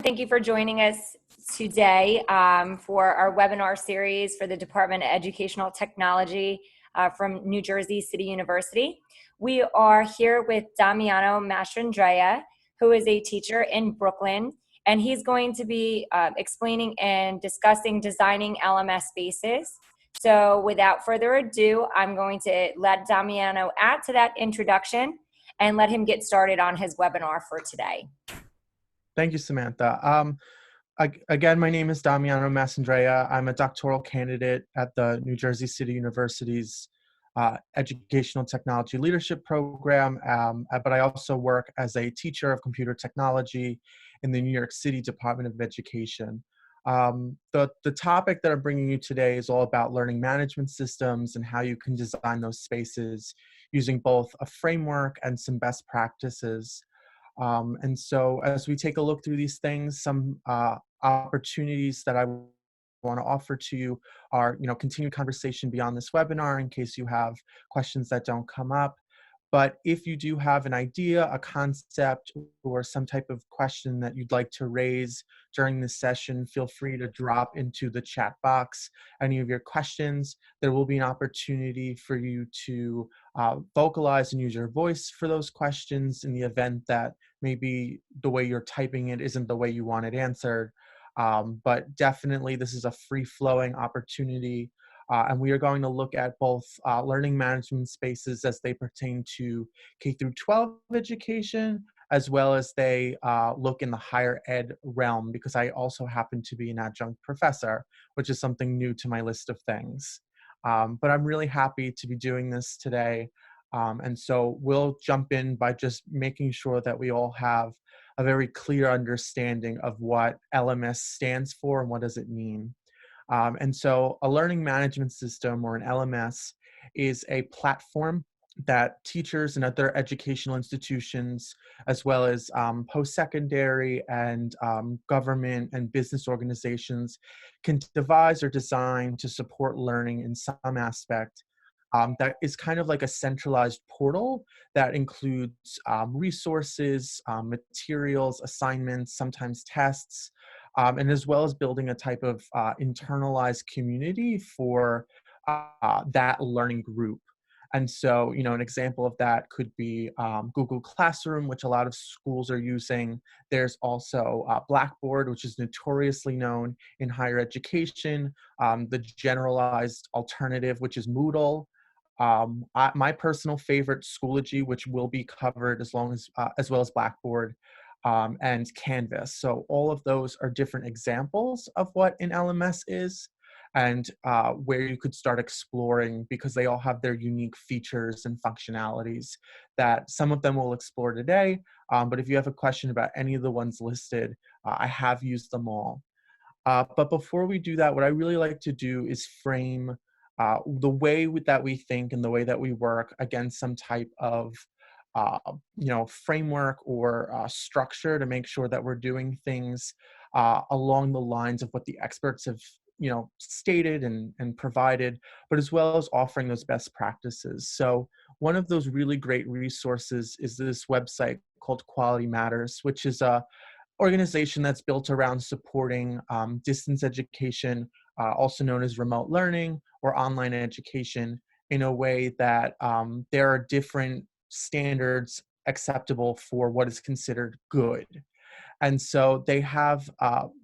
Thank you for joining us today for our webinar series for the Department of Educational Technology from New Jersey City University. We are here with Damiano Mastrandrea, who is a teacher in Brooklyn, and he's going to be explaining and discussing designing LMS spaces. So without further ado, I'm going to let Damiano add to that introduction and let him get started on his webinar for today. Thank you, Samantha. Again, my name is Damiano Mastrandrea. I'm a doctoral candidate at the New Jersey City University's Educational Technology Leadership Program, but I also work as a teacher of computer technology in the New York City Department of Education. The topic that I'm bringing you today is all about learning management systems and how you can design those spaces using both a framework and some best practices. And so as we take a look through these things, some opportunities that I want to offer to you are, continued conversation beyond this webinar in case you have questions that don't come up. But if you do have an idea, a concept, or some type of question that you'd like to raise during this session, feel free to drop into the chat box any of your questions. There will be an opportunity for you to vocalize and use your voice for those questions in the event that maybe the way you're typing it isn't the way you want it answered. But definitely this is a free-flowing opportunity. And we are going to look at both learning management spaces as they pertain to K through 12 education, as well as they look in the higher ed realm, because I also happen to be an adjunct professor, which is something new to my list of things. But I'm really happy to be doing this today. And so we'll jump in by just making sure that we all have a very clear understanding of what LMS stands for and what does it mean. And so a learning management system, or an LMS, is a platform that teachers and other educational institutions, as well as post-secondary and government and business organizations, can devise or design to support learning in some aspect. That is kind of like a centralized portal that includes resources, materials, assignments, sometimes tests, and as well as building a type of internalized community for that learning group. And so, an example of that could be Google Classroom, which a lot of schools are using. There's also Blackboard, which is notoriously known in higher education, the generalized alternative, which is Moodle. My personal favorite, Schoology, which will be covered as well as Blackboard, and Canvas. So all of those are different examples of what an LMS is, and where you could start exploring, because they all have their unique features and functionalities that some of them we'll explore today. But if you have a question about any of the ones listed, I have used them all. But before we do that, what I really like to do is frame the way that we think and the way that we work against some type of framework or structure, to make sure that we're doing things along the lines of what the experts have stated and provided, but as well as offering those best practices. So one of those really great resources is this website called Quality Matters, which is a organization that's built around supporting distance education, also known as remote learning or online education, in a way that there are different standards acceptable for what is considered good. And so they have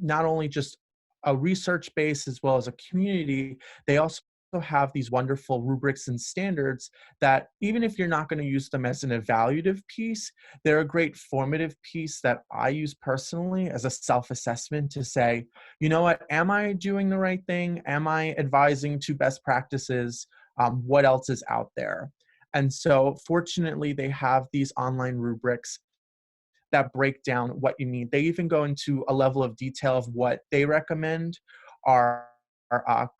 not only just a research base as well as a community, they also have these wonderful rubrics and standards that, even if you're not going to use them as an evaluative piece, they're a great formative piece that I use personally as a self-assessment to say, you know what, am I doing the right thing? Am I advising to best practices? What else is out there? And so fortunately, they have these online rubrics that break down what you need. They even go into a level of detail of what they recommend are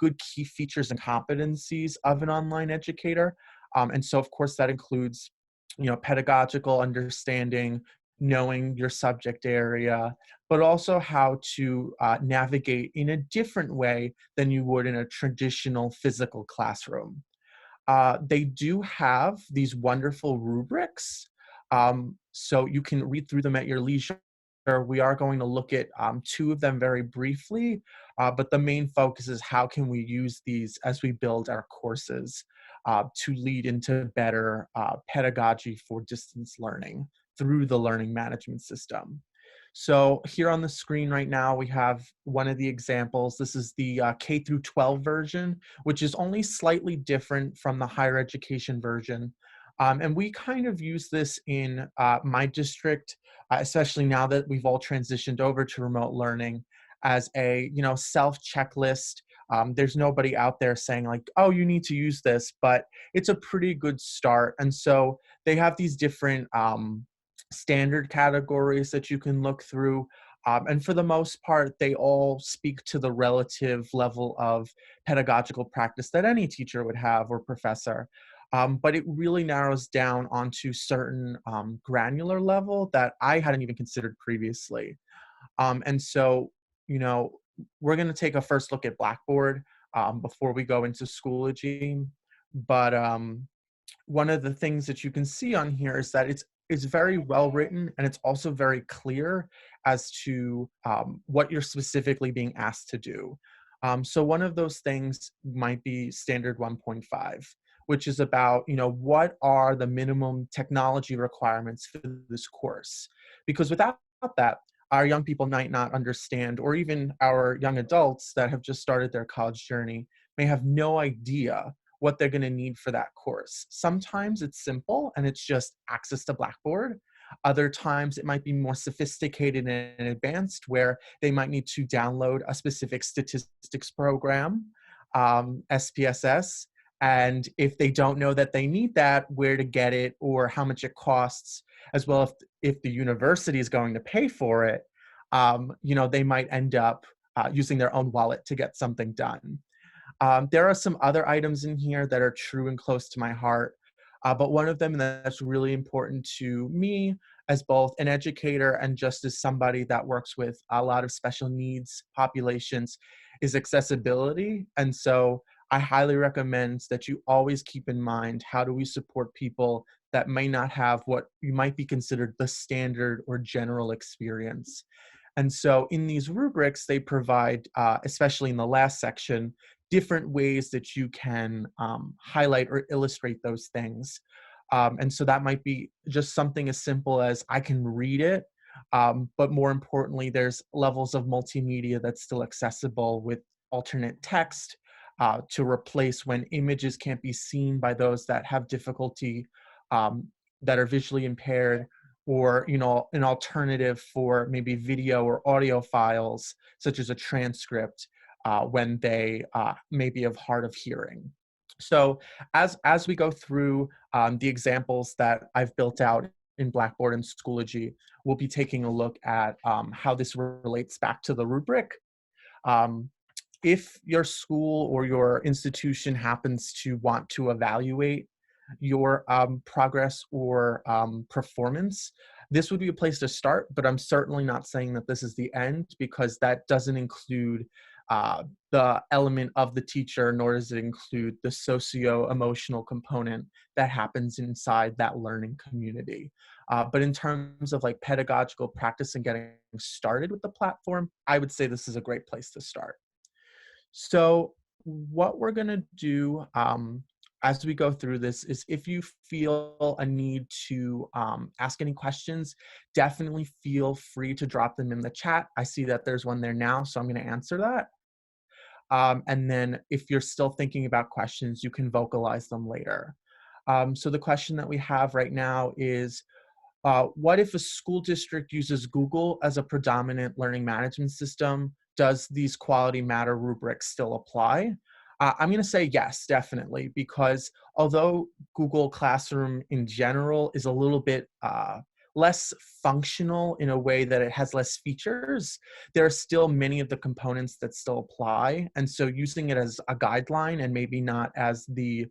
good key features and competencies of an online educator. And so, of course, that includes, pedagogical understanding, knowing your subject area, but also how to navigate in a different way than you would in a traditional physical classroom. They do have these wonderful rubrics, so you can read through them at your leisure. we are going to look at two of them very briefly, but the main focus is how can we use these as we build our courses to lead into better pedagogy for distance learning through the learning management system. So here on the screen right now, we have one of the examples. This is the K through 12 version, which is only slightly different from the higher education version. And we kind of use this in my district, especially now that we've all transitioned over to remote learning, as a self checklist. There's nobody out there saying like, oh, you need to use this, but it's a pretty good start. And so they have these different standard categories that you can look through. And for the most part, they all speak to the relative level of pedagogical practice that any teacher would have or professor. But it really narrows down onto certain granular level that I hadn't even considered previously. And so, we're going to take a first look at Blackboard before we go into Schoology. But one of the things that you can see on here is that it's very well written, and it's also very clear as to what you're specifically being asked to do. So one of those things might be standard 1.5, which is about, what are the minimum technology requirements for this course? Because without that, our young people might not understand, or even our young adults that have just started their college journey may have no idea what they're going to need for that course. Sometimes it's simple and it's just access to Blackboard. Other times it might be more sophisticated and advanced, where they might need to download a specific statistics program, SPSS. And if they don't know that they need that, where to get it or how much it costs, as well if the university is going to pay for it, they might end up using their own wallet to get something done. There are some other items in here that are true and close to my heart, but one of them that's really important to me as both an educator and just as somebody that works with a lot of special needs populations is accessibility. And so I highly recommend that you always keep in mind, how do we support people that may not have what you might be considered the standard or general experience. And so in these rubrics, they provide, especially in the last section, different ways that you can highlight or illustrate those things. And so that might be just something as simple as I can read it, but more importantly, there's levels of multimedia that's still accessible with alternate text to replace when images can't be seen by those that have difficulty, that are visually impaired, or an alternative for maybe video or audio files, such as a transcript, when they may be of hard of hearing. So as we go through the examples that I've built out in Blackboard and Schoology, we'll be taking a look at how this relates back to the rubric. If your school or your institution happens to want to evaluate your progress or performance, this would be a place to start, but I'm certainly not saying that this is the end, because that doesn't include the element of the teacher, nor does it include the socio-emotional component that happens inside that learning community. But in terms of like pedagogical practice and getting started with the platform, I would say this is a great place to start. So what we're going to do as we go through this is, if you feel a need to ask any questions, definitely feel free to drop them in the chat. I see that there's one there now, so I'm going to answer that. And then if you're still thinking about questions, you can vocalize them later. So the question that we have right now is, what if a school district uses Google as a predominant learning management system? Does these quality matter rubrics still apply? I'm going to say yes, definitely, because although Google Classroom in general is a little bit less functional in a way that it has less features, there are still many of the components that still apply. And so using it as a guideline and maybe not as the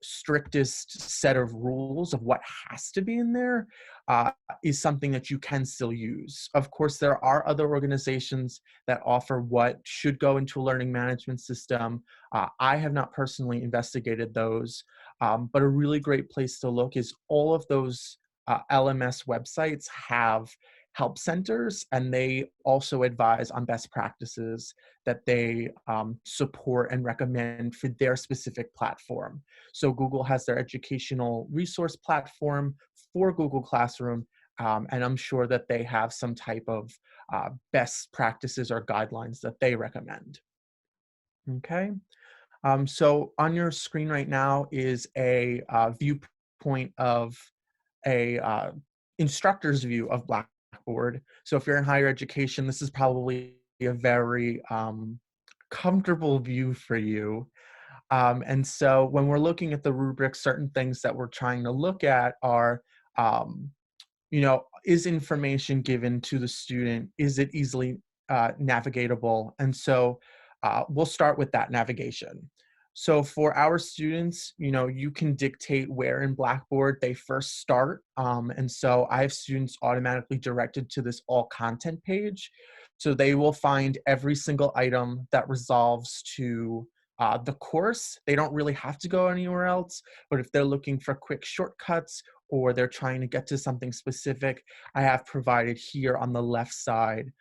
strictest set of rules of what has to be in there is something that you can still use. Of course, there are other organizations that offer what should go into a learning management system. I have not personally investigated those, but a really great place to look is all of those LMS websites have help centers, and they also advise on best practices that they support and recommend for their specific platform. So Google has their educational resource platform for Google Classroom, and I'm sure that they have some type of best practices or guidelines that they recommend. Okay. So on your screen right now is a viewpoint of a instructor's view of Blackboard. So if you're in higher education, this is probably a very comfortable view for you. And so when we're looking at the rubric, certain things that we're trying to look at are, um, is information given to the student? Is it easily navigatable? And so we'll start with that navigation. So for our students, you can dictate where in Blackboard they first start. And so I have students automatically directed to this all content page. So they will find every single item that resolves to the course. They don't really have to go anywhere else, but if they're looking for quick shortcuts or they're trying to get to something specific, I have provided here on the left side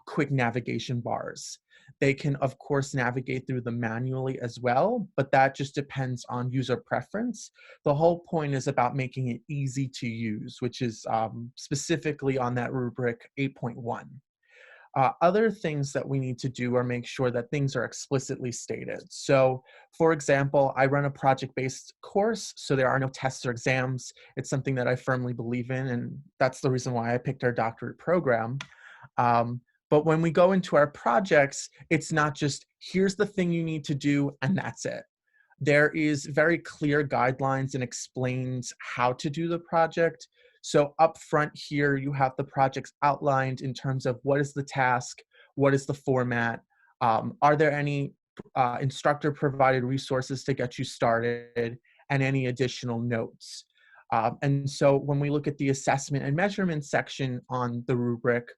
quick navigation bars. They can, of course, navigate through them manually as well, but that just depends on user preference. The whole point is about making it easy to use, which is specifically on that rubric 8.1. Other things that we need to do are make sure that things are explicitly stated. So, for example, I run a project-based course, so there are no tests or exams. It's something that I firmly believe in, and that's the reason why I picked our doctorate program. But when we go into our projects, it's not just, here's the thing you need to do, and that's it. There is very clear guidelines and explains how to do the project. So up front here, you have the projects outlined in terms of what is the task, what is the format, are there any instructor provided resources to get you started, and any additional notes. And so when we look at the assessment and measurement section on the rubric,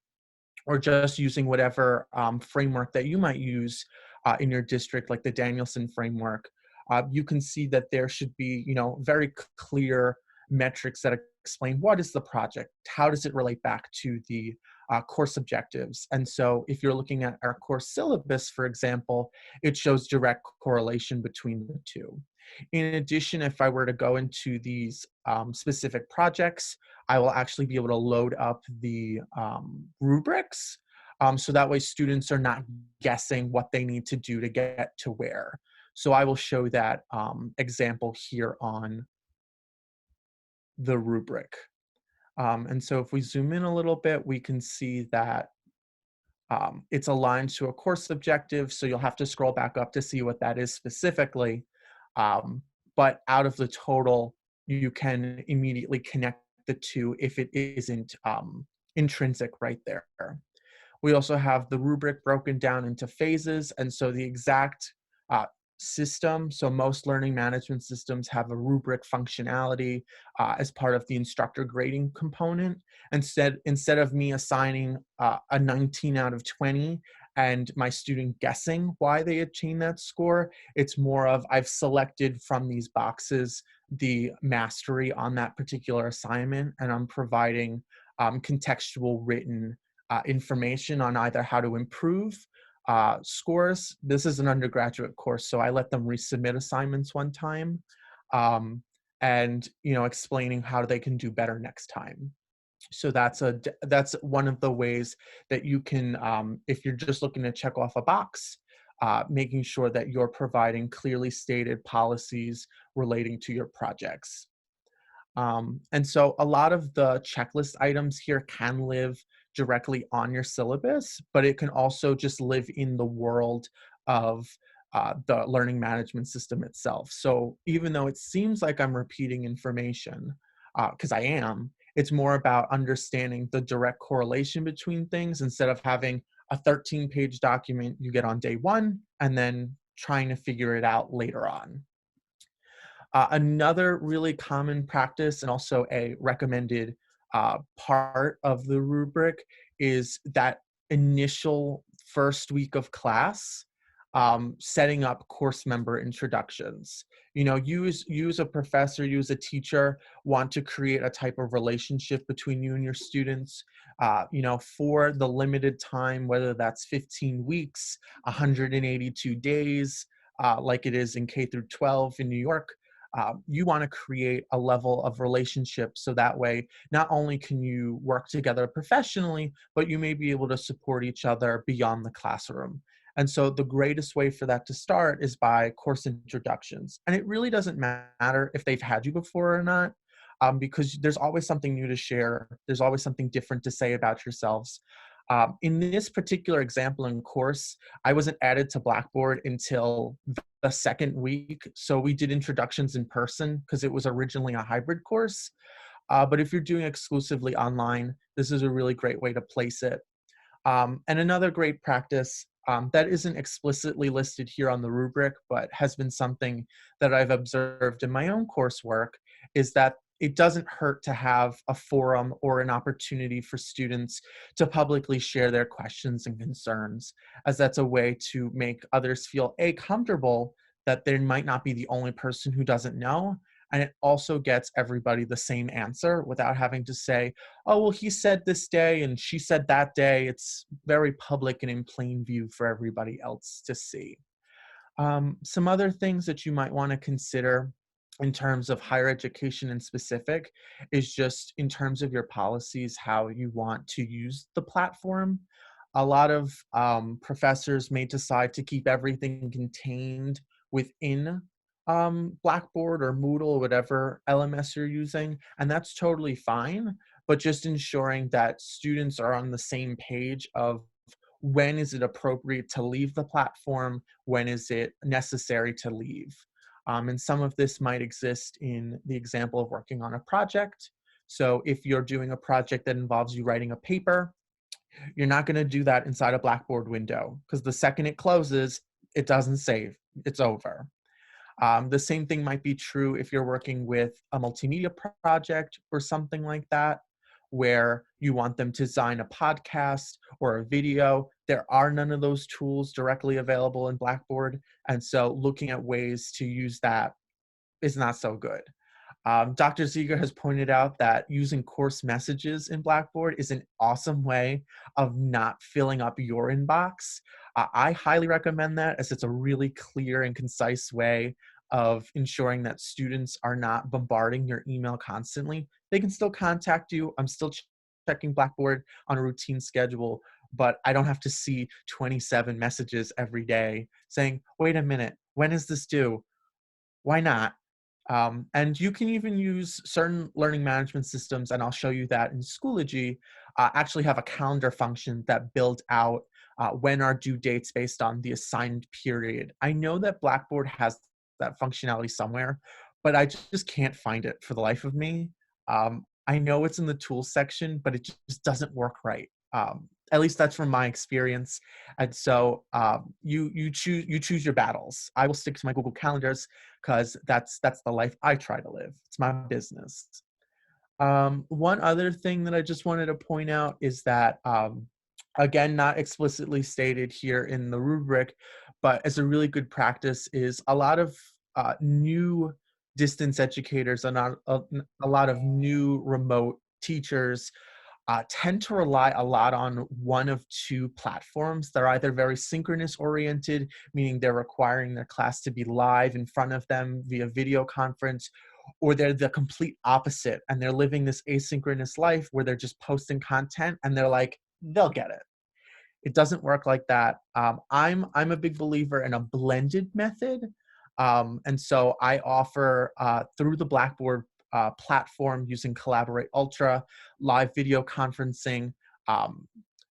or just using whatever framework that you might use in your district, like the Danielson framework, you can see that there should be, very clear metrics that explain what is the project, how does it relate back to the course objectives. And so if you're looking at our course syllabus, for example, it shows direct correlation between the two. In addition, if I were to go into these specific projects, I will actually be able to load up the rubrics. So that way students are not guessing what they need to do to get to where. So I will show that example here on the rubric. And so if we zoom in a little bit, we can see that it's aligned to a course objective. So you'll have to scroll back up to see what that is specifically. But out of the total, you can immediately connect the two if it isn't intrinsic right there. We also have the rubric broken down into phases. And so the exact system, so most learning management systems have a rubric functionality as part of the instructor grading component. Instead of me assigning a 19 out of 20 and my student guessing why they achieved that score, it's more of I've selected from these boxes the mastery on that particular assignment, and I'm providing contextual written information on either how to improve scores. This is an undergraduate course, so I let them resubmit assignments one time, and explaining how they can do better next time. So that's one of the ways that you can, if you're just looking to check off a box, making sure that you're providing clearly stated policies relating to your projects. And so a lot of the checklist items here can live directly on your syllabus, but it can also just live in the world of the learning management system itself. So even though it seems like I'm repeating information, because I am, it's more about understanding the direct correlation between things instead of having a 13-page document you get on day one and then trying to figure it out later on. Another really common practice and also a recommended part of the rubric is that initial first week of class. setting up course member introductions. You as a professor, you as a teacher want to create a type of relationship between you and your students, for the limited time, whether that's 15 weeks, 182 days, like it is in K through 12 in New York. You want to create a level of relationship so that way not only can you work together professionally, but you may be able to support each other beyond the classroom. And so the greatest way for that to start is by course introductions. And it really doesn't matter if they've had you before or not, because there's always something new to share. There's always something different to say about yourselves. In this particular example in course, I wasn't added to Blackboard until the second week. So we did introductions in person because it was originally a hybrid course. But if you're doing exclusively online, this is a really great way to place it. And another great practice that isn't explicitly listed here on the rubric, but has been something that I've observed in my own coursework, is that it doesn't hurt to have a forum or an opportunity for students to publicly share their questions and concerns, as that's a way to make others feel comfortable that they might not be the only person who doesn't know. And it also gets everybody the same answer without having to say, oh, well, he said this day and she said that day. It's very public and in plain view for everybody else to see. Some other things that you might want to consider in terms of higher education in specific is just in terms of your policies, how you want to use the platform. A lot of professors may decide to keep everything contained within Blackboard or Moodle or whatever LMS you're using, and that's totally fine, but just ensuring that students are on the same page of when is it appropriate to leave the platform, when is it necessary to leave. And some of this might exist in the example of working on a project. So if you're doing a project that involves you writing a paper, you're not going to do that inside a Blackboard window because the second it closes, it doesn't save, it's over. The same thing might be true if you're working with a multimedia project or something like that, where you want them to design a podcast or a video. There are none of those tools directly available in Blackboard. And so looking at ways to use that is not so good. Dr. Ziegler has pointed out that using course messages in Blackboard is an awesome way of not filling up your inbox. I highly recommend that, as it's a really clear and concise way of ensuring that students are not bombarding your email constantly. They can still contact you. I'm still checking Blackboard on a routine schedule, but I don't have to see 27 messages every day saying, wait a minute, when is this due? Why not? And you can even use certain learning management systems, and I'll show you that in Schoology, actually have a calendar function that builds out when are due dates based on the assigned period. I know that Blackboard has that functionality somewhere, but I just can't find it for the life of me. I know it's in the tools section, but it just doesn't work right. At least that's from my experience. And so you choose your battles. I will stick to my Google Calendars because that's the life I try to live. It's my business. One other thing that I just wanted to point out is that, again, not explicitly stated here in the rubric, but as a really good practice is a lot of new distance educators and a lot of new remote teachers tend to rely a lot on one of two platforms. They're either very synchronous oriented, meaning they're requiring their class to be live in front of them via video conference, or they're the complete opposite and they're living this asynchronous life where they're just posting content and they're like, they'll get it. It doesn't work like that. I'm a big believer in a blended method. And so I offer through the Blackboard platform using Collaborate Ultra, live video conferencing.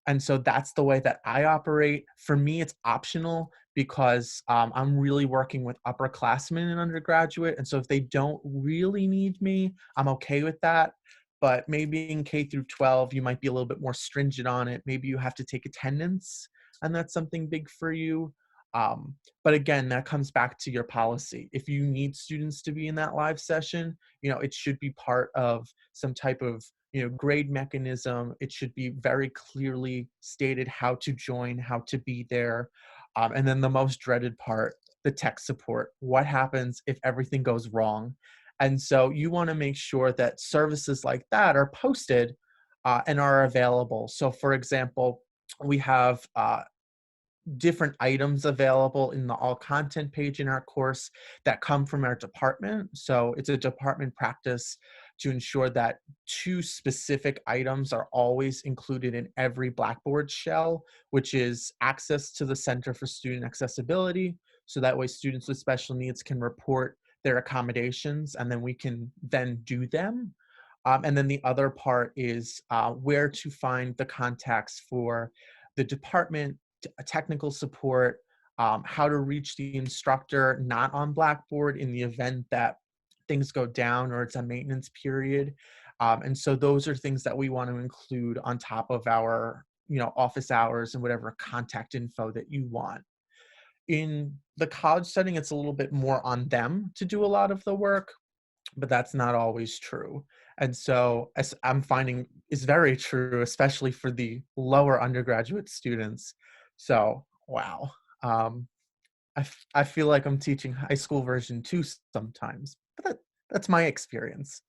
And so that's the way that I operate. For me, it's optional because I'm really working with upperclassmen and undergraduate. And so if they don't really need me, I'm okay with that. But maybe in K through 12, you might be a little bit more stringent on it. Maybe you have to take attendance, and that's something big for you. But again, that comes back to your policy. If you need students to be in that live session, it should be part of some type of, grade mechanism. It should be very clearly stated how to join, how to be there. And then the most dreaded part, the tech support. What happens if everything goes wrong? And so you want to make sure that services like that are posted and are available. So, for example, we have different items available in the all content page in our course that come from our department. So it's a department practice to ensure that two specific items are always included in every Blackboard shell, which is access to the Center for Student Accessibility. So that way students with special needs can report their accommodations and then we can then do them. And then the other part is where to find the contacts for the department, technical support, how to reach the instructor not on Blackboard in the event that things go down or it's a maintenance period. And so those are things that we want to include on top of our office hours and whatever contact info that you want. In the college setting, it's a little bit more on them to do a lot of the work, but that's not always true. And so as I'm finding is very true, especially for the lower undergraduate students. So, wow. Um, I feel like I'm teaching high school version 2 sometimes, but that's my experience.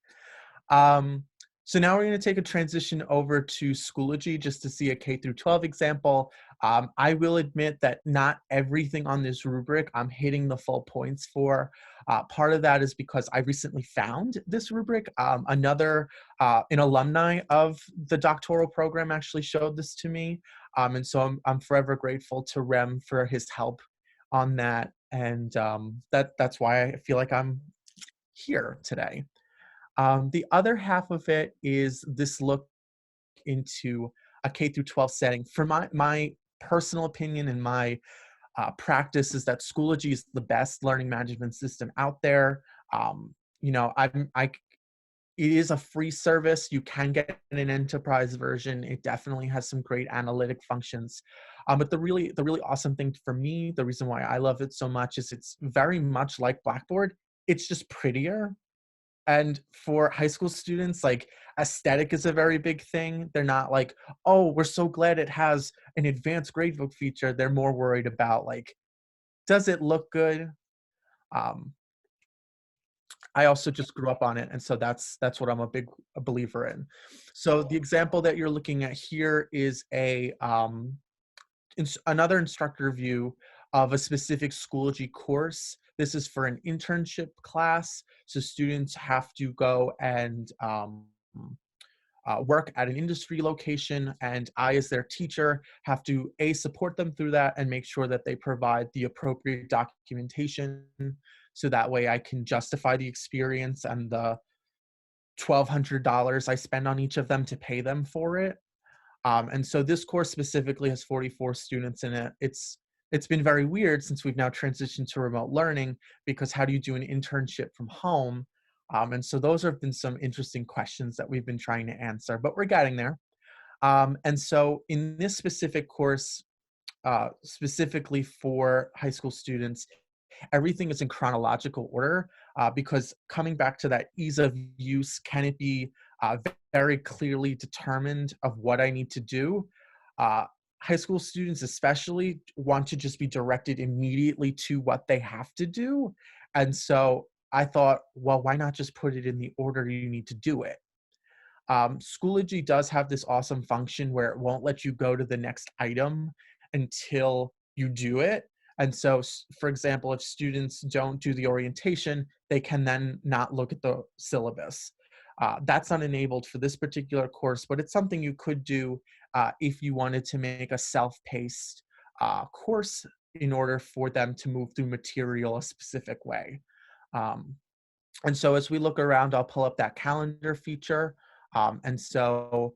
Um, so now we're going to take a transition over to Schoology just to see a K through 12 example. I will admit that not everything on this rubric I'm hitting the full points for. Part of that is because I recently found this rubric. An alumni of the doctoral program actually showed this to me. And so I'm forever grateful to Rem for his help on that. And that's why I feel like I'm here today. The other half of it is this look into a K through 12 setting. For my personal opinion and my practice is that Schoology is the best learning management system out there. You know, it is a free service. You can get an enterprise version. It definitely has some great analytic functions. But the really awesome thing for me, the reason why I love it so much is it's very much like Blackboard. It's just prettier. And for high school students, like aesthetic is a very big thing. They're not like, oh, we're so glad it has an advanced gradebook feature. They're more worried about like, does it look good? Um, I also just grew up on it, and so that's what I'm a big believer in. So the example that you're looking at here is another instructor review of a specific Schoology course. This is for an internship class, so students have to go and work at an industry location, and I, as their teacher, have to support them through that and make sure that they provide the appropriate documentation, so that way I can justify the experience and the $1,200 I spend on each of them to pay them for it. And so this course specifically has 44 students in it. It's been very weird since we've now transitioned to remote learning, because how do you do an internship from home? And so those have been some interesting questions that we've been trying to answer, but we're getting there. And so in this specific course, specifically for high school students, everything is in chronological order, because coming back to that ease of use, can it be very clearly determined of what I need to do? High school students especially want to just be directed immediately to what they have to do. And so I thought, well, why not just put it in the order you need to do it? Schoology does have this awesome function where it won't let you go to the next item until you do it. And so, for example, if students don't do the orientation, they can then not look at the syllabus. That's not enabled for this particular course, but it's something you could do if you wanted to make a self-paced course in order for them to move through material a specific way. Um, and so as we look around, I'll pull up that calendar feature. And so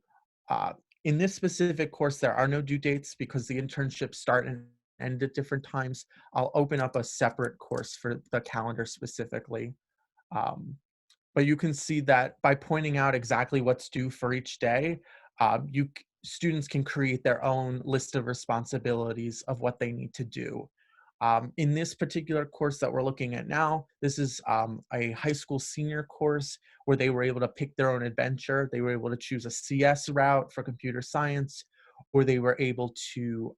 in this specific course, there are no due dates because the internships start and end at different times. I'll open up a separate course for the calendar specifically. But you can see that by pointing out exactly what's due for each day, students can create their own list of responsibilities of what they need to do. In this particular course that we're looking at now, this is a high school senior course where they were able to pick their own adventure. They were able to choose a CS route for computer science, or they were able to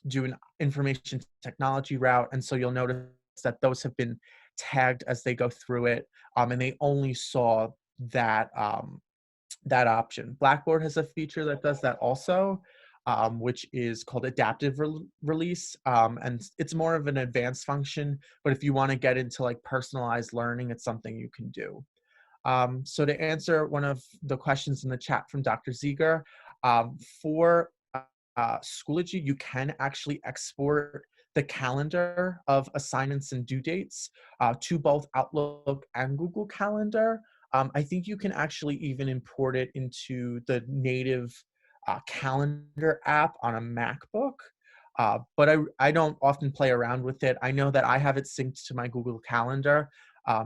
do an information technology route. And so you'll notice that those have been tagged as they go through it, and they only saw that that option. Blackboard has a feature that does that also, which is called adaptive release. And it's more of an advanced function, but if you want to get into like personalized learning, it's something you can do. So to answer one of the questions in the chat from Dr. Ziegler, for Schoology, you can actually export the calendar of assignments and due dates to both Outlook and Google Calendar. I think you can actually even import it into the native calendar app on a MacBook. But I don't often play around with it. I know that I have it synced to my Google Calendar,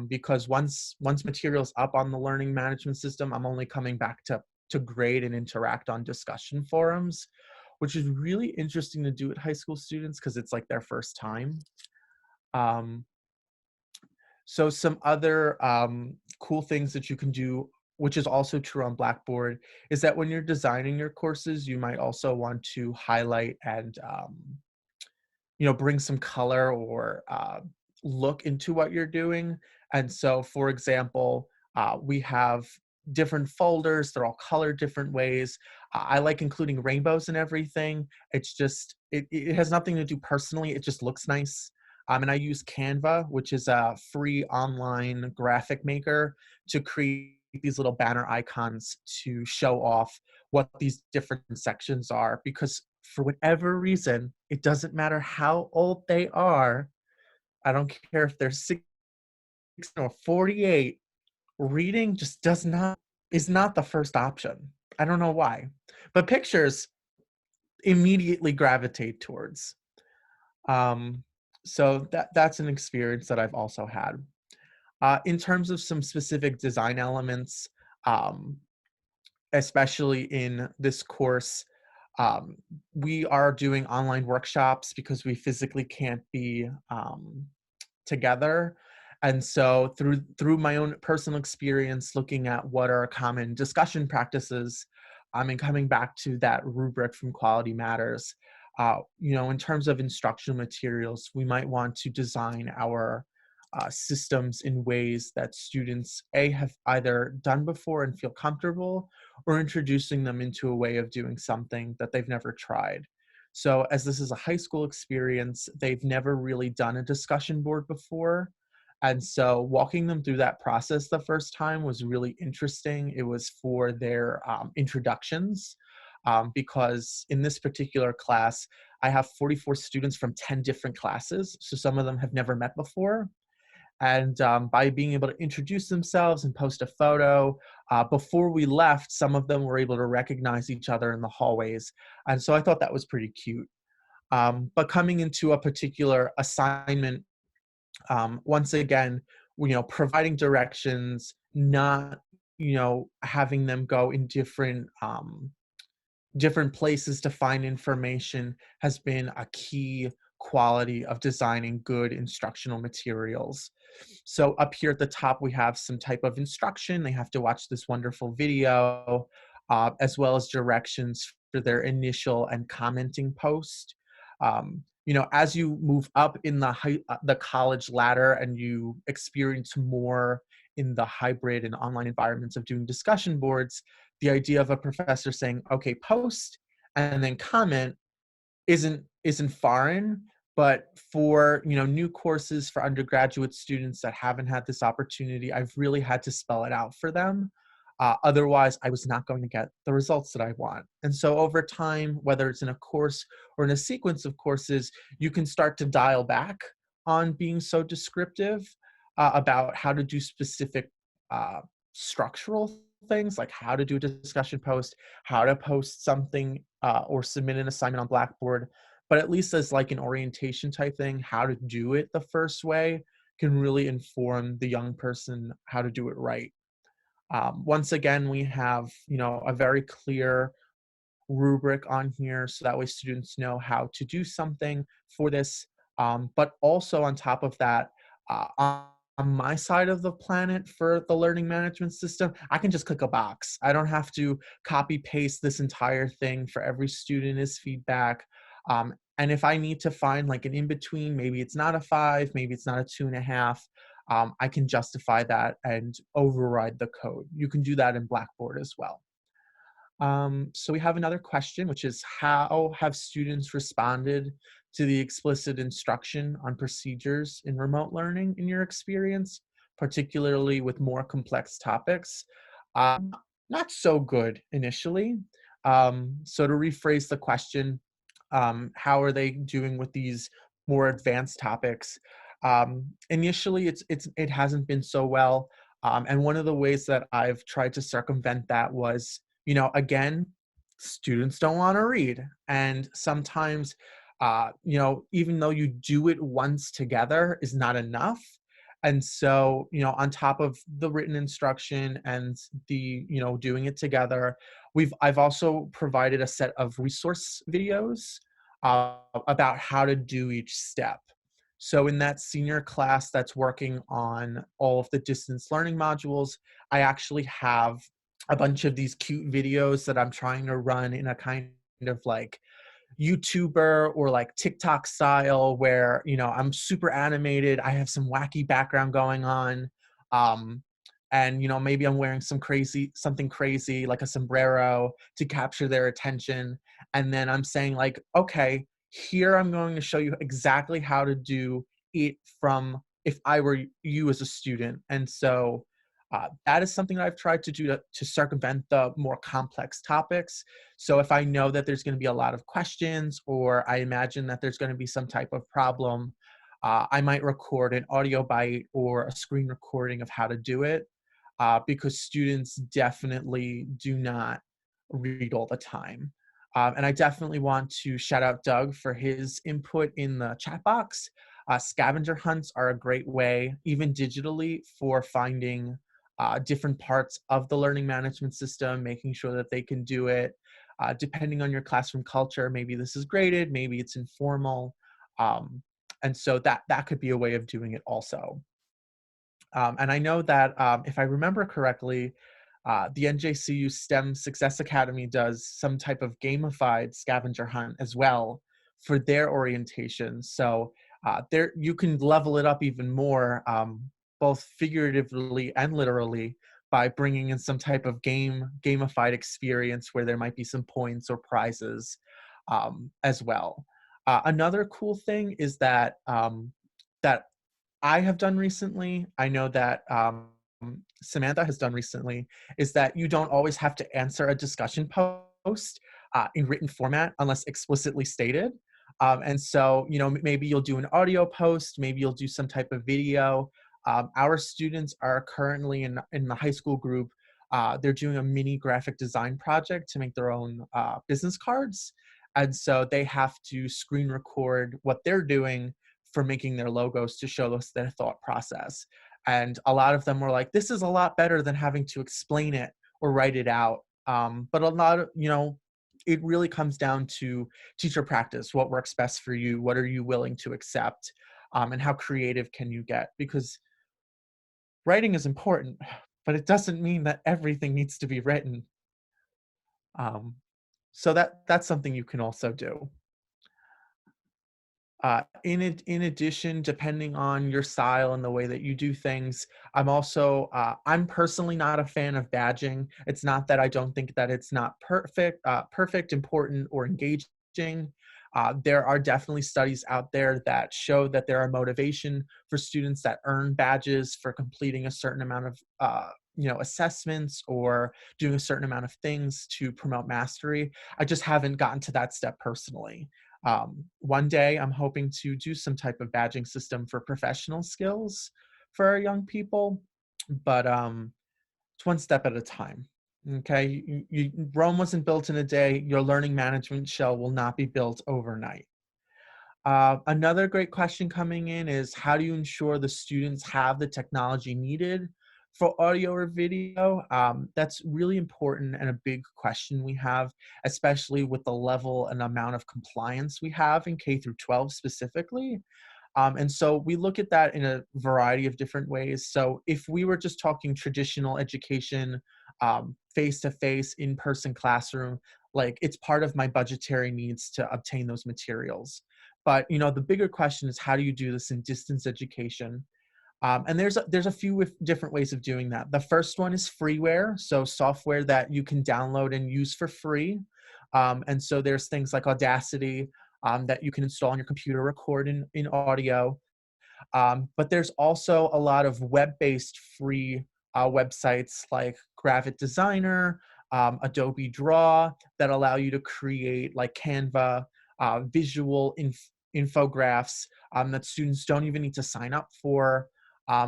because once material's up on the learning management system, I'm only coming back to grade and interact on discussion forums, which is really interesting to do with high school students because it's like their first time. So some other cool things that you can do, which is also true on Blackboard, is that when you're designing your courses, you might also want to highlight and bring some color or look into what you're doing. And so, for example, we have different folders. They're all colored different ways. I like including rainbows and everything. It's just, it has nothing to do personally. It just looks nice. And I use Canva, which is a free online graphic maker, to create these little banner icons to show off what these different sections are, because for whatever reason, it doesn't matter how old they are. I don't care if they're 6 or 48, reading just is not the first option. I don't know why. But pictures immediately gravitate towards. So that's an experience that I've also had. In terms of some specific design elements, especially in this course, we are doing online workshops because we physically can't be together. And so through my own personal experience looking at what are common discussion practices, and coming back to that rubric from Quality Matters, in terms of instructional materials, we might want to design our systems in ways that students have either done before and feel comfortable, or introducing them into a way of doing something that they've never tried. So as this is a high school experience, they've never really done a discussion board before. And so walking them through that process the first time was really interesting. It was for their introductions, because in this particular class, I have 44 students from 10 different classes. So some of them have never met before. And by being able to introduce themselves and post a photo, before we left, some of them were able to recognize each other in the hallways. And so I thought that was pretty cute. But coming into a particular assignment, once again, providing directions, not, having them go in different places to find information has been a key quality of designing good instructional materials. So up here at the top, we have some type of instruction. They have to watch this wonderful video, as well as directions for their initial and commenting post. As you move up in the college ladder and you experience more in the hybrid and online environments of doing discussion boards, the idea of a professor saying, okay, post and then comment isn't foreign. But for new courses for undergraduate students that haven't had this opportunity, I've really had to spell it out for them. Otherwise, I was not going to get the results that I want. And so over time, whether it's in a course or in a sequence of courses, you can start to dial back on being so descriptive about how to do specific structural things, like how to do a discussion post, how to post something or submit an assignment on Blackboard. But at least as like an orientation type thing, how to do it the first way can really inform the young person how to do it right. Once again, we have, a very clear rubric on here, so that way students know how to do something for this. But also on top of that, on my side of the planet for the learning management system, I can just click a box. I don't have to copy paste this entire thing for every student as feedback. And if I need to find like an in-between, maybe it's not a 5, maybe it's not a 2.5, I can justify that and override the code. You can do that in Blackboard as well. So we have another question, which is how have students responded to the explicit instruction on procedures in remote learning in your experience, particularly with more complex topics? Um, Not so good initially. So to rephrase the question, how are they doing with these more advanced topics? Initially, it hasn't been so well. And one of the ways that I've tried to circumvent that was, again, students don't want to read. And sometimes, even though you do it once together is not enough. And so, on top of the written instruction and the, doing it together, I've also provided a set of resource videos about how to do each step. So in that senior class that's working on all of the distance learning modules, I actually have a bunch of these cute videos that I'm trying to run in a kind of like YouTuber or like TikTok style where, I'm super animated. I have some wacky background going on. Um, and, maybe I'm wearing something crazy like a sombrero to capture their attention. And then I'm saying like, okay, here I'm going to show you exactly how to do it from if I were you as a student. And so that is something that I've tried to do to circumvent the more complex topics. So if I know that there's going to be a lot of questions, or I imagine that there's going to be some type of problem, I might record an audio bite or a screen recording of how to do it, because students definitely do not read all the time. And I definitely want to shout out Doug for his input in the chat box. Scavenger hunts are a great way, even digitally, for finding different parts of the learning management system, making sure that they can do it. Depending on your classroom culture, maybe this is graded, maybe it's informal. And so that could be a way of doing it also. And I know that if I remember correctly, the NJCU STEM Success Academy does some type of gamified scavenger hunt as well for their orientation. So there you can level it up even more, both figuratively and literally, by bringing in some type of gamified experience where there might be some points or prizes as well. Another cool thing is that that I have done recently, I know that Samantha has done recently, is that you don't always have to answer a discussion post in written format unless explicitly stated. And so, maybe you'll do an audio post, maybe you'll do some type of video. Our students are currently in the high school group. They're doing a mini graphic design project to make their own business cards. And so they have to screen record what they're doing for making their logos to show us their thought process. And a lot of them were like, this is a lot better than having to explain it or write it out. But a lot of, it really comes down to teacher practice. What works best for you? What are you willing to accept? And how creative can you get? Because writing is important, but it doesn't mean that everything needs to be written. So that's something you can also do. In addition, depending on your style and the way that you do things, I'm personally not a fan of badging. It's not that I don't think that it's not perfect, important, or engaging. There are definitely studies out there that show that there are motivation for students that earn badges for completing a certain amount of assessments or doing a certain amount of things to promote mastery. I just haven't gotten to that step personally. One day I'm hoping to do some type of badging system for professional skills for our young people, but it's one step at a time. Okay, Rome wasn't built in a day. Your learning management shell will not be built overnight. Another great question coming in is, how do you ensure the students have the technology needed for audio or video? That's really important and a big question we have, especially with the level and amount of compliance we have in K through 12 specifically. And so we look at that in a variety of different ways. So if we were just talking traditional education, face-to-face, in-person classroom, Like, it's part of my budgetary needs to obtain those materials. But, the bigger question is, how do you do this in distance education? And there's a few different ways of doing that. The first one is freeware, so software that you can download and use for free. And so there's things like Audacity that you can install on your computer, record in audio. But there's also a lot of web-based free websites like Graphic Designer, Adobe Draw, that allow you to create, like Canva, visual infographics that students don't even need to sign up for.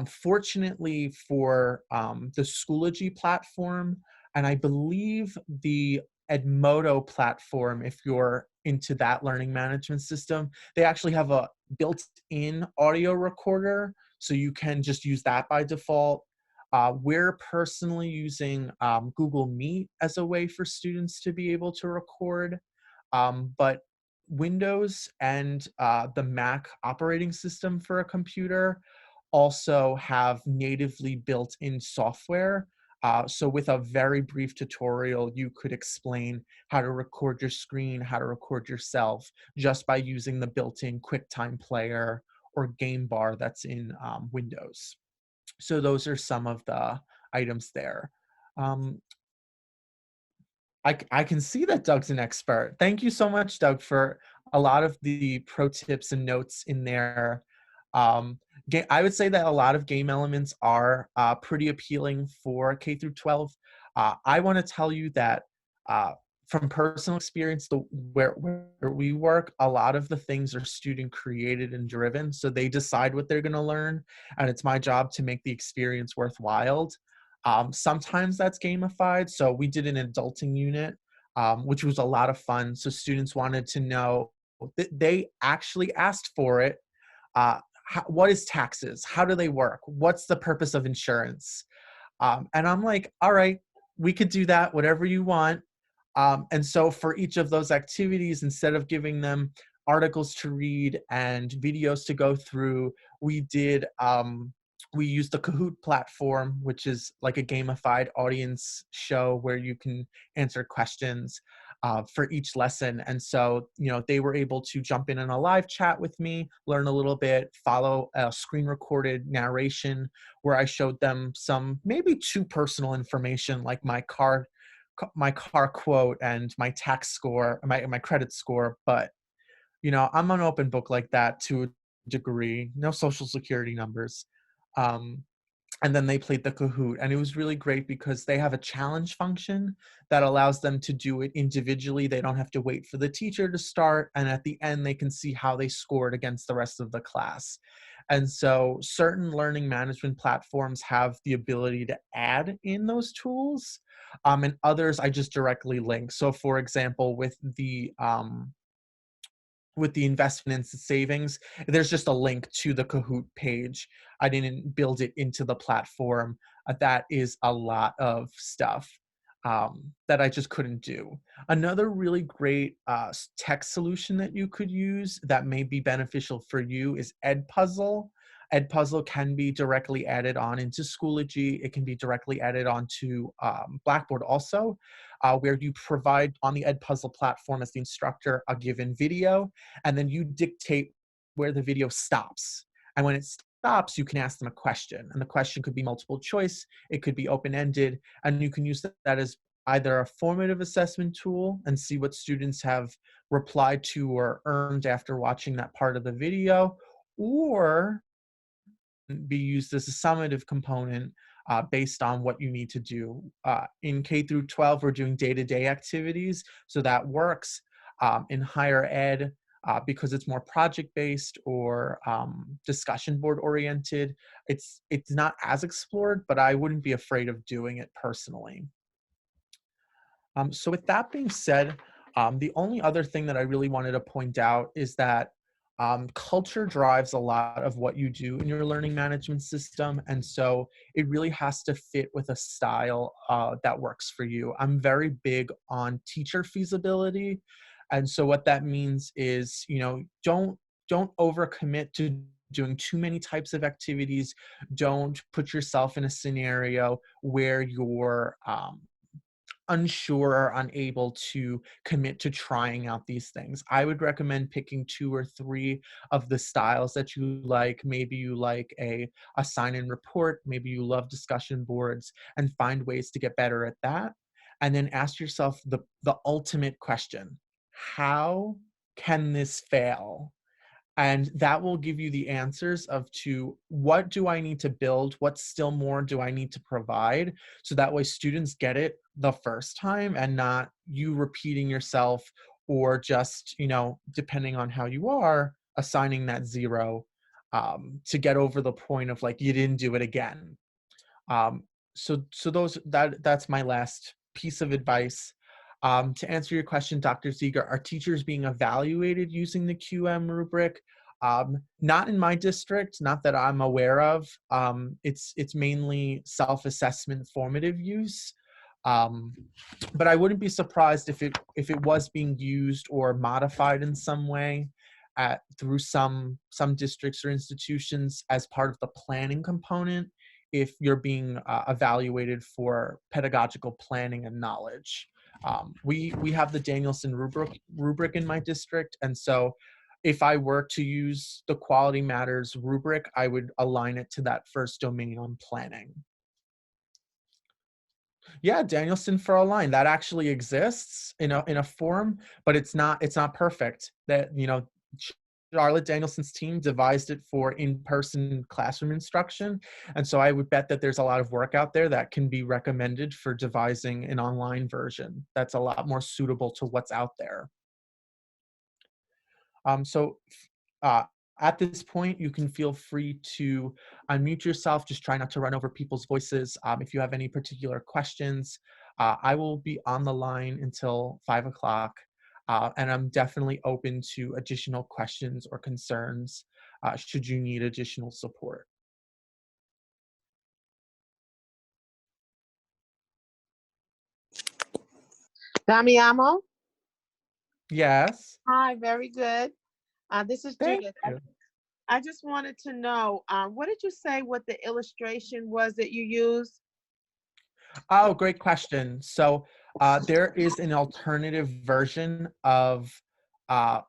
Fortunately for the Schoology platform, and I believe the Edmodo platform, if you're into that learning management system, they actually have a built-in audio recorder, so you can just use that by default. We're personally using Google Meet as a way for students to be able to record, but Windows and the Mac operating system for a computer also have natively built-in software. So with a very brief tutorial, you could explain how to record your screen, how to record yourself, just by using the built-in QuickTime player or game bar that's in Windows. So those are some of the items there. Um, I can see that Doug's an expert. Thank you so much, Doug, for a lot of the pro tips and notes in there. Um, I would say that a lot of game elements are pretty appealing for K through 12. I want to tell you that from personal experience, where we work, a lot of the things are student created and driven. So they decide what they're going to learn, and it's my job to make the experience worthwhile. Sometimes that's gamified. So we did an adulting unit, which was a lot of fun. So students wanted to know, they actually asked for it. What is taxes? How do they work? What's the purpose of insurance? And I'm like, all right, we could do that, whatever you want. And so for each of those activities, instead of giving them articles to read and videos to go through, we used the Kahoot platform, which is like a gamified audience show where you can answer questions for each lesson. And so, they were able to jump in a live chat with me, learn a little bit, follow a screen recorded narration where I showed them some maybe too personal information, like my car quote and my tax score, my credit score. But, I'm an open book like that to a degree, no social security numbers. Um, and then they played the Kahoot, and it was really great because they have a challenge function that allows them to do it individually. They don't have to wait for the teacher to start, and at the end they can see how they scored against the rest of the class. And so certain learning management platforms have the ability to add in those tools, and others I just directly link. So for example, with the investment and savings, there's just a link to the Kahoot page. I didn't build it into the platform. That is a lot of stuff that I just couldn't do. Another really great tech solution that you could use that may be beneficial for you is EdPuzzle. EdPuzzle can be directly added on into Schoology. It can be directly added onto Blackboard also, where you provide on the EdPuzzle platform as the instructor a given video, and then you dictate where the video stops. And when it stops, you can ask them a question. And the question could be multiple choice, it could be open-ended, and you can use that as either a formative assessment tool and see what students have replied to or earned after watching that part of the video, or be used as a summative component based on what you need to do. In K through 12, we're doing day-to-day activities, so that works. In higher ed, because it's more project-based or discussion board oriented, it's not as explored, but I wouldn't be afraid of doing it personally. So with that being said, the only other thing that I really wanted to point out is that culture drives a lot of what you do in your learning management system. And so it really has to fit with a style that works for you. I'm very big on teacher feasibility. And so what that means is, don't overcommit to doing too many types of activities. Don't put yourself in a scenario where you're unsure or unable to commit to trying out these things, I would recommend picking 2 or 3 of the styles that you like. Maybe you like a assign and report, maybe you love discussion boards, and find ways to get better at that. And then ask yourself the ultimate question: how can this fail? And that will give you the answers of to what do I need to build, what still more do I need to provide, so that way students get it the first time and not you repeating yourself, or just, depending on how you are, assigning that 0 to get over the point of like you didn't do it again. That's my last piece of advice. To answer your question, Dr. Ziegler, are teachers being evaluated using the QM rubric? Not in my district, not that I'm aware of. It's mainly self-assessment formative use. But I wouldn't be surprised if it was being used or modified in some way through some districts or institutions as part of the planning component, if you're being evaluated for pedagogical planning and knowledge. We have the Danielson rubric in my district, and so if I were to use the Quality Matters rubric, I would align it to that first domain on planning. Yeah, Danielson for Align, that actually exists in a form, but it's not perfect. That Charlotte Danielson's team devised it for in-person classroom instruction, and so I would bet that there's a lot of work out there that can be recommended for devising an online version that's a lot more suitable to what's out there. So at this point, you can feel free to unmute yourself. Just try not to run over people's voices. If you have any particular questions, I will be on the line until 5 o'clock. And I'm definitely open to additional questions or concerns should you need additional support. Damiano? Yes. Hi, very good. This is Thank Judith. you. I just wanted to know, what did you say what the illustration was that you used? Oh, great question. So there is an alternative version of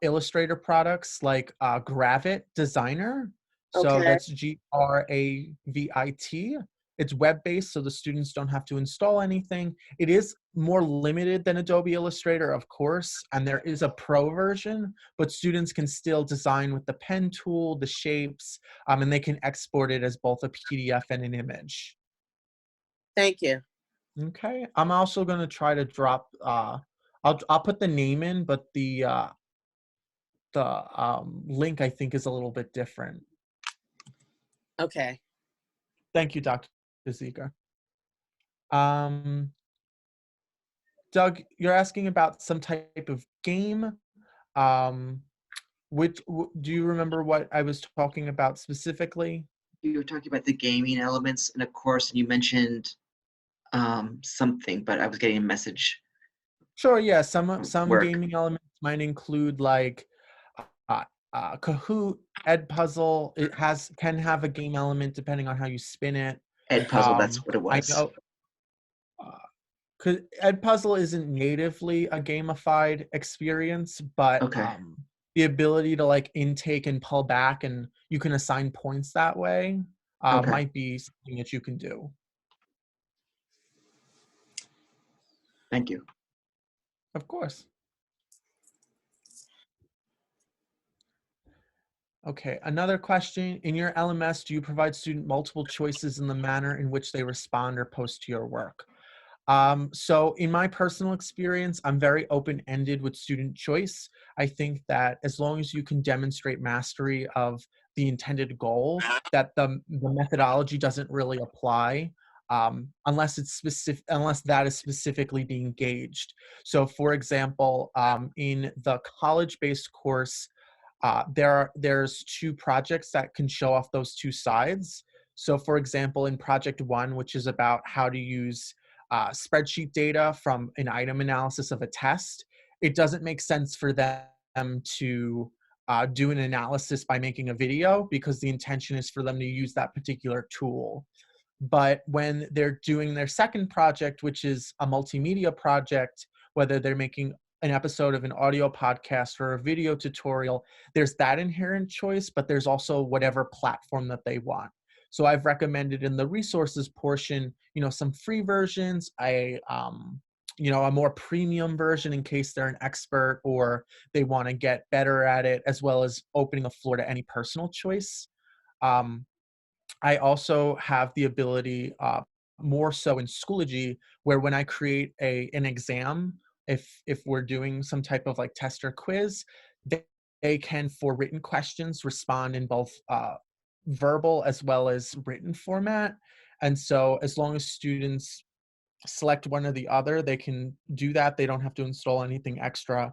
Illustrator products like Gravit Designer. So Okay. that's Gravit. It's web-based, so the students don't have to install anything. It is more limited than Adobe Illustrator, of course, and there is a pro version, but students can still design with the pen tool, the shapes, and they can export it as both a PDF and an image. Thank you. Okay, I'm also gonna try to drop. I'll put the name in, but the link I think is a little bit different. Okay. Thank you, Dr. Ziegler. Doug, you're asking about some type of game. Do you remember what I was talking about specifically? You were talking about the gaming elements in a course, and you mentioned something, but I was getting a message. Sure. Yeah. Some Work. gaming elements might include like Kahoot, EdPuzzle. It can have a game element depending on how you spin it. EdPuzzle, that's what it was. I know. Because EdPuzzle isn't natively a gamified experience, but Okay. The ability to like intake and pull back, and you can assign points that way, Okay. might be something that you can do. Thank you. Of course. Okay, another question. In your LMS, do you provide student multiple choices in the manner in which they respond or post to your work? So in my personal experience, I'm very open-ended with student choice. I think that as long as you can demonstrate mastery of the intended goal, that the methodology doesn't really apply unless that is specifically being gauged. So for example, in the college-based course, there's 2 projects that can show off those 2 sides. So for example, in project 1, which is about how to use spreadsheet data from an item analysis of a test, it doesn't make sense for them to do an analysis by making a video, because the intention is for them to use that particular tool. But when they're doing their second project, which is a multimedia project, whether they're making an episode of an audio podcast or a video tutorial, there's that inherent choice, but there's also whatever platform that they want. So I've recommended in the resources portion, some free versions, a more premium version in case they're an expert or they want to get better at it, as well as opening the floor to any personal choice. I also have the ability, more so in Schoology, where when I create an exam, if we're doing some type of like test or quiz, they can, for written questions, respond in both verbal as well as written format. And so as long as students select one or the other, they can do that. They don't have to install anything extra.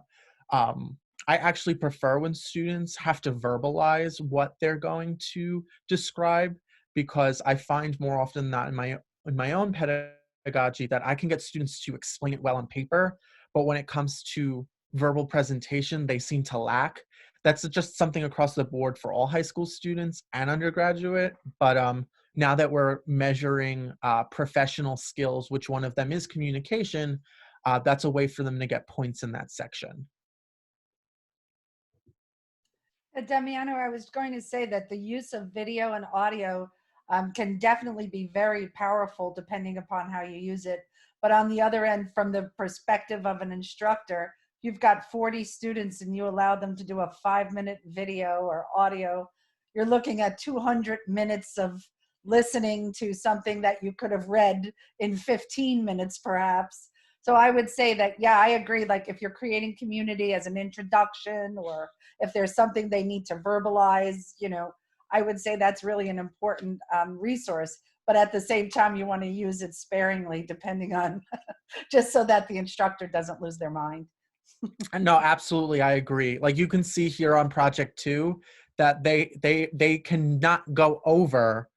I actually prefer when students have to verbalize what they're going to describe, because I find more often than not in my own pedagogy that I can get students to explain it well on paper, but when it comes to verbal presentation, they seem to lack. That's just something across the board for all high school students and undergraduate. But now that we're measuring professional skills, which one of them is communication, that's a way for them to get points in that section. Damiano, I was going to say that the use of video and audio can definitely be very powerful depending upon how you use it. But on the other end, from the perspective of an instructor, you've got 40 students and you allow them to do a 5-minute video or audio, you're looking at 200 minutes of listening to something that you could have read in 15 minutes perhaps. So I would say that, yeah, I agree. Like if you're creating community as an introduction, or if there's something they need to verbalize, I would say that's really an important resource. But at the same time, you want to use it sparingly, depending on, just so that the instructor doesn't lose their mind. No, absolutely, I agree. Like you can see here on project 2 that they cannot go over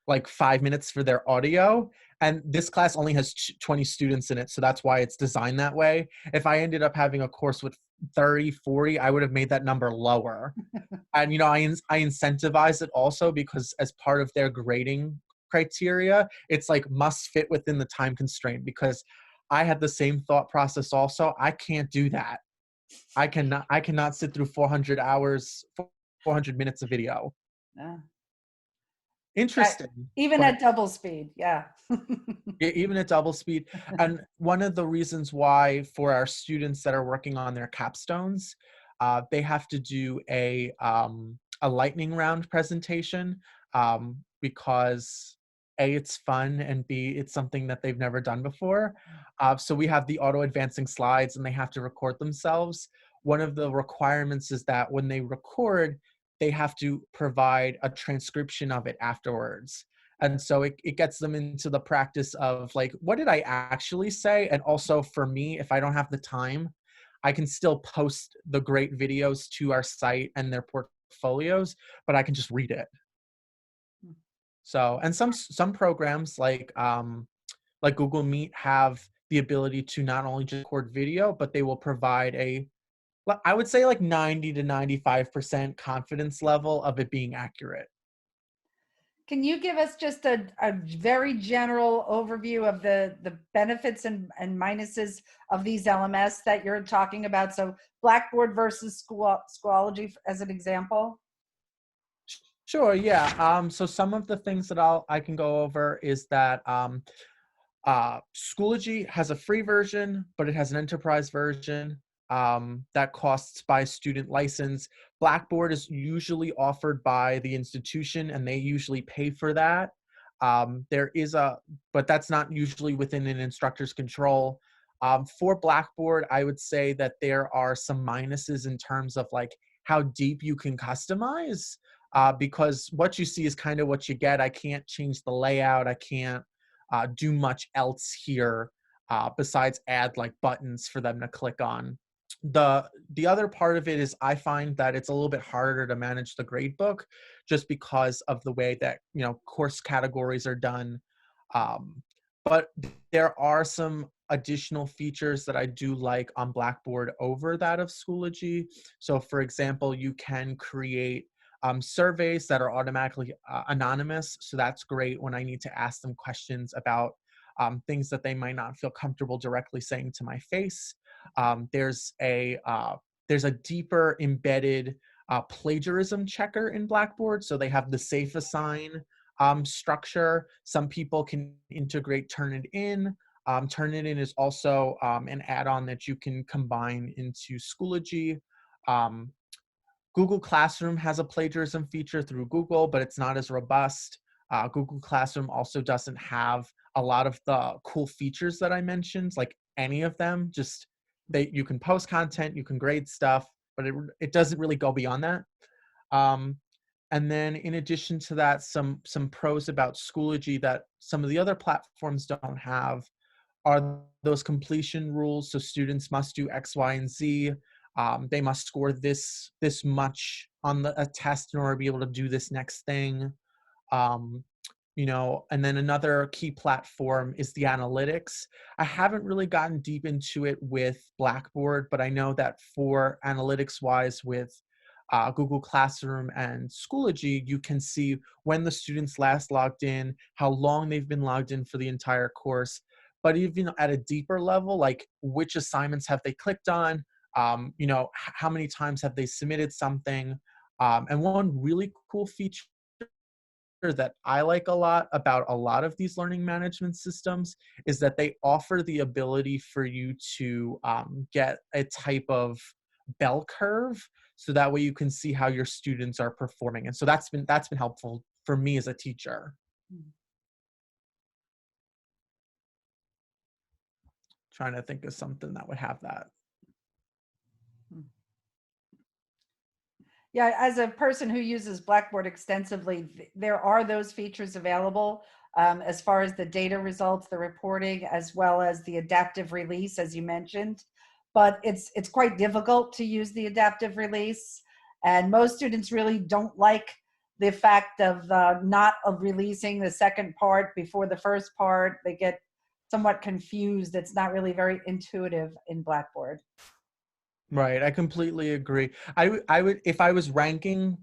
like 5 minutes for their audio. And this class only has 20 students in it, so that's why it's designed that way. If I ended up having a course with 30, 40, I would have made that number lower. And, I incentivize it also because as part of their grading criteria, it's like must fit within the time constraint, because I had the same thought process also. I can't do that. I cannot sit through 400 minutes of video. Yeah. Interesting. Even at double speed, yeah. Even at double speed. And one of the reasons why for our students that are working on their capstones, they have to do a lightning round presentation, because A, it's fun, and B, it's something that they've never done before. So we have the auto advancing slides and they have to record themselves. One of the requirements is that when they record, they have to provide a transcription of it afterwards. And so it gets them into the practice of like, what did I actually say? And also for me, if I don't have the time, I can still post the great videos to our site and their portfolios, but I can just read it. So, and some programs like Google Meet have the ability to not only just record video, but they will provide I would say like 90 to 95% confidence level of it being accurate. Can you give us just a very general overview of the benefits and minuses of these LMS that you're talking about? So Blackboard versus Schoology as an example. Sure, yeah. So some of the things that I can go over is that Schoology has a free version, but it has an enterprise version that costs by student license. Blackboard is usually offered by the institution and they usually pay for that. But that's not usually within an instructor's control. For Blackboard, I would say that there are some minuses in terms of like how deep you can customize, because what you see is kind of what you get. I can't change the layout. I can't do much else here besides add like buttons for them to click on. The other part of it is I find that it's a little bit harder to manage the gradebook just because of the way that course categories are done. But there are some additional features that I do like on Blackboard over that of Schoology. So for example, you can create surveys that are automatically anonymous. So that's great when I need to ask them questions about things that they might not feel comfortable directly saying to my face. There's a deeper embedded plagiarism checker in Blackboard. So they have the safe assign structure. Some people can integrate Turnitin. Turnitin is also an add-on that you can combine into Schoology. Google Classroom has a plagiarism feature through Google, but it's not as robust. Google Classroom also doesn't have a lot of the cool features that I mentioned, like any of them. Just you can post content, you can grade stuff, but it doesn't really go beyond that. And then in addition to that, some pros about Schoology that some of the other platforms don't have are those completion rules. So students must do X, Y, and Z. They must score this much on a test in order to be able to do this next thing. And then another key platform is the analytics. I haven't really gotten deep into it with Blackboard, but I know that for analytics-wise with Google Classroom and Schoology, you can see when the students last logged in, how long they've been logged in for the entire course. But even at a deeper level, like which assignments have they clicked on, how many times have they submitted something. And one really cool feature that I like a lot about a lot of these learning management systems is that they offer the ability for you to get a type of bell curve, so that way you can see how your students are performing. And so that's been helpful for me as a teacher. Trying to think of something that would have that. Yeah, as a person who uses Blackboard extensively, there are those features available as far as the data results, the reporting, as well as the adaptive release, as you mentioned. But it's quite difficult to use the adaptive release. And most students really don't like the fact of not releasing the second part before the first part. They get somewhat confused. It's not really very intuitive in Blackboard. Right, I completely agree. I would, if I was ranking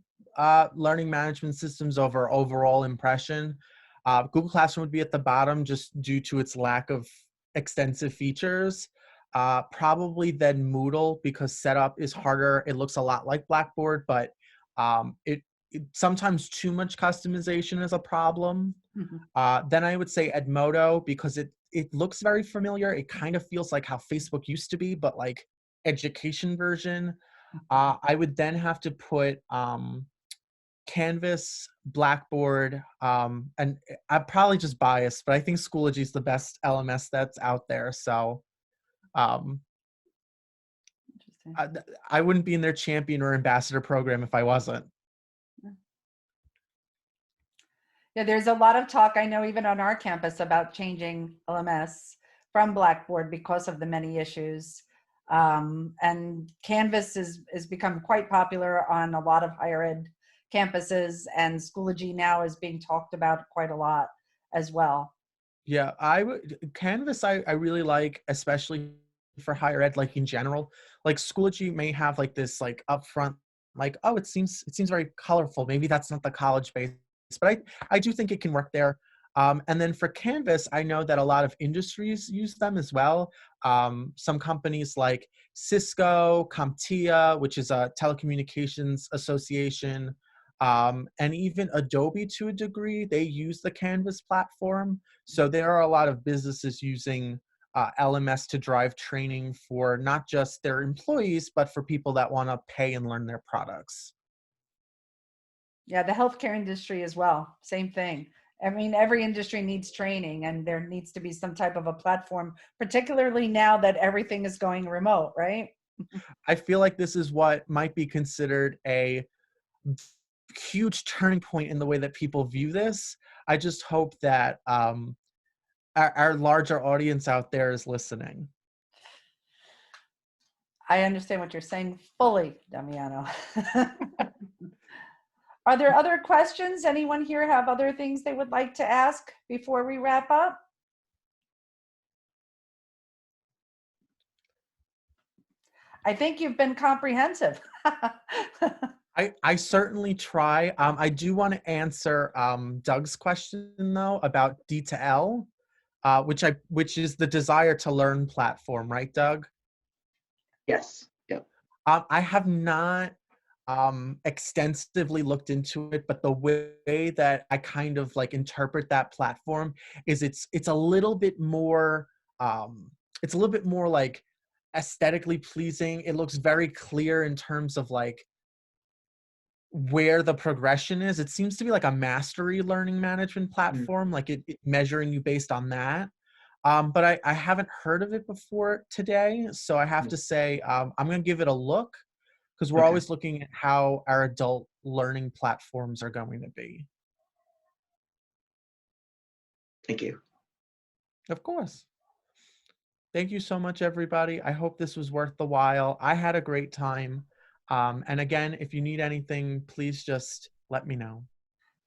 learning management systems over overall impression, Google Classroom would be at the bottom just due to its lack of extensive features. Probably then Moodle, because setup is harder. It looks a lot like Blackboard, but it sometimes too much customization is a problem. Then I would say Edmodo, because it looks very familiar. It kind of feels like how Facebook used to be, but like education version. I would then have to put Canvas, Blackboard, and I'm probably just biased, but I think Schoology is the best LMS that's out there. So I wouldn't be in their champion or ambassador program if I wasn't. Yeah, there's a lot of talk, I know, even on our campus about changing LMS from Blackboard because of the many issues. And Canvas is become quite popular on a lot of higher ed campuses, and Schoology now is being talked about quite a lot as well. Yeah, Canvas I really like, especially for higher ed, like in general. Like Schoology may have like this like upfront, like, oh, it seems very colorful. Maybe that's not the college base, but I do think it can work there. And then for Canvas, I know that a lot of industries use them as well. Some companies like Cisco, CompTIA, which is a telecommunications association, and even Adobe to a degree, they use the Canvas platform. So there are a lot of businesses using LMS to drive training for not just their employees, but for people that want to pay and learn their products. Yeah, the healthcare industry as well, same thing. I mean, every industry needs training, and there needs to be some type of a platform, particularly now that everything is going remote, right? I feel like this is what might be considered a huge turning point in the way that people view this. I just hope that our larger audience out there is listening. I understand what you're saying fully, Damiano. Are there other questions? Anyone here have other things they would like to ask before we wrap up? I think you've been comprehensive. I certainly try. I do want to answer Doug's question though about D to L, which is the desire to learn platform, right, Doug? Yes. Yep. I have not extensively looked into it, but the way that I kind of like interpret that platform is it's a little bit more like aesthetically pleasing. It looks very clear in terms of like where the progression is. It seems to be like a mastery learning management platform, like it measuring you based on that. But I haven't heard of it before today, so I have to say I'm going to give it a look, because we're Okay. always looking at how our adult learning platforms are going to be. Thank you. Of course. Thank you so much, everybody. I hope this was worth the while. I had a great time. And again, if you need anything, please just let me know.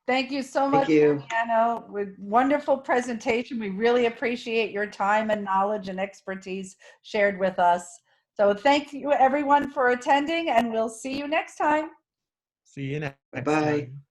Thank you so Thank much, you. Damiano. With wonderful presentation. We really appreciate your time and knowledge and expertise shared with us. So thank you everyone for attending, and we'll see you next time. See you next Bye-bye. time.